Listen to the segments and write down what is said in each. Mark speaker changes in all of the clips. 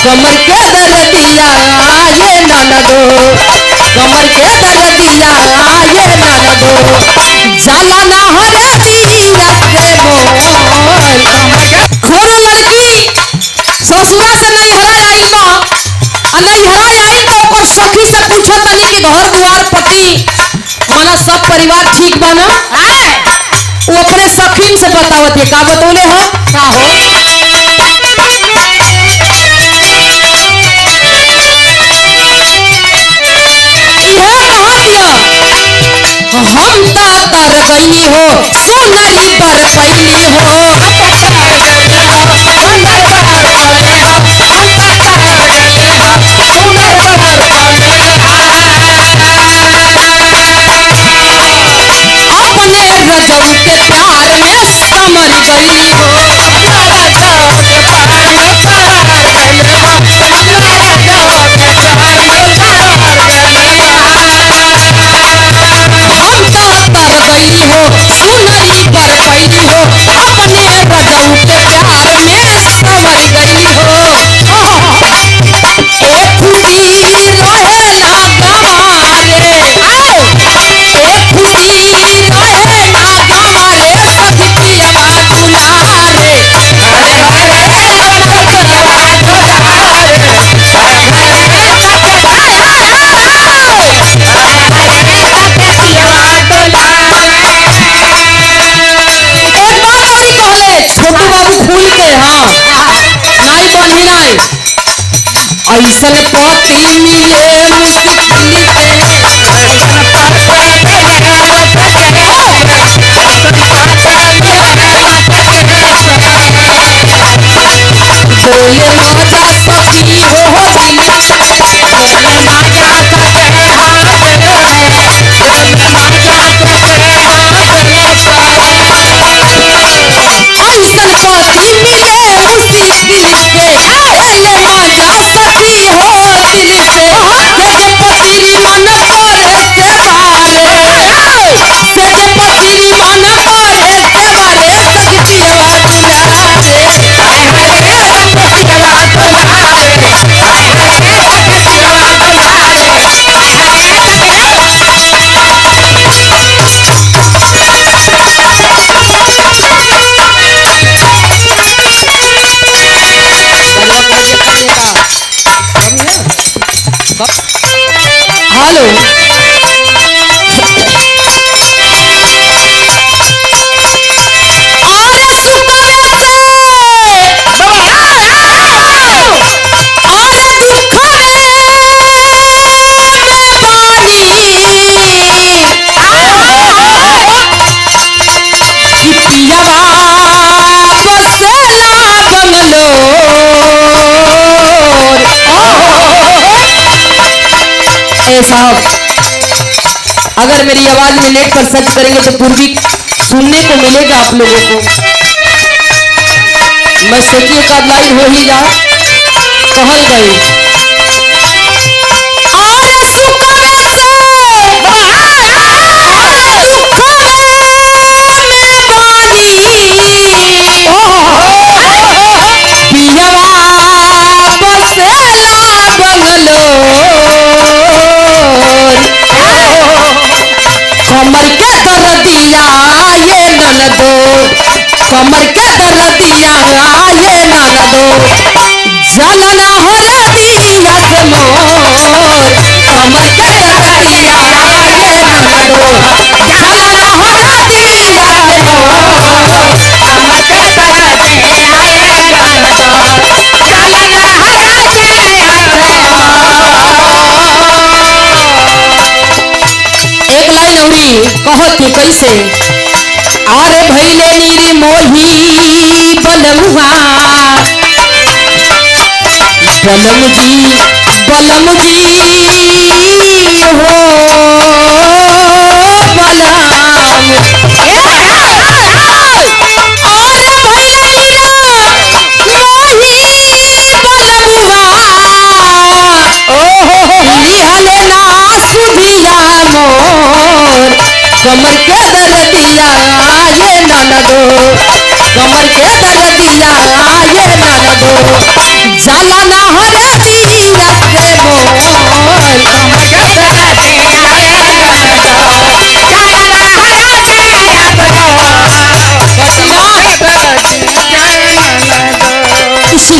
Speaker 1: कमर के दर्दिया ये ननदो, कमर के दर्दिया ये ननदो, जाला ना हरे दिया के मोर। खोरो लड़की ससुरा से नहीं हरा आई ना, नहीं हरा आई तो ओकर सखी से पूछो तनी कि घर दुआर पति माना सब परिवार ठीक बा ना? वो अपने सखीन से बतावत है। का बतौले हो? का हो? हम ता तर गई हो सुनरी पर पैली हो, अपने रजऊ के प्यार में समर गई हो, सुनरी पर पैली हो, अपने रजऊ के प्यार में समर गई हो। एक खुशी रहे ना गवारे, एक खुशी रहे ना गवारे, सखी पिया दुलारे, छोटू बाबू फूल के हाँ नाई बनी नाई ऐसन पति मिले मुश्किल से, बोले राजा सखी हो दिल से, ऐसन पति मिले मुश्किल से, पहले मजा सखी हो दिल से, तेरे पति मन करे के बारे, तेरे पति मन करे के बारे, सखी पिया दुलारे, हेलो साहब, अगर मेरी आवाज में नेट पर सर्च करेंगे तो पूर्वी सुनने को मिलेगा आप लोगों को। मैं सोचिए का लाइन हो ही जाए, कहल गई कमर के दर्दिया ये ननदो, कमर के दर्दिया ये ननदो, जलना हरे दिया के मोर, कमर के दर्दिया ये ननदो, जलना हरे दिया के मोर, कमर के दर्दिया ये ननदो, जलना हरे दिया के मोर। एक लाइन औरी कहत के कैसे, आरे भैले नीर मोही बलमुआ, बलम जी हो बलम, आरे भैले नीर मोही बलमुआ, लिहले ना सुधिया मोर, कमर के दर्दिया ये ननदो, कमर के दर्दिया ये ननदो, जाला ना हरे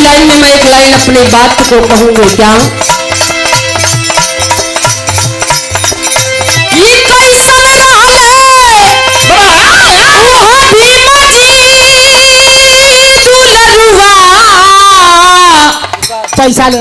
Speaker 1: लाइन में मैं एक लाइन अपनी बात को कहूंगी क्या। ये कैसन रहले वो भीमा जी दुलरुआ पैसा ले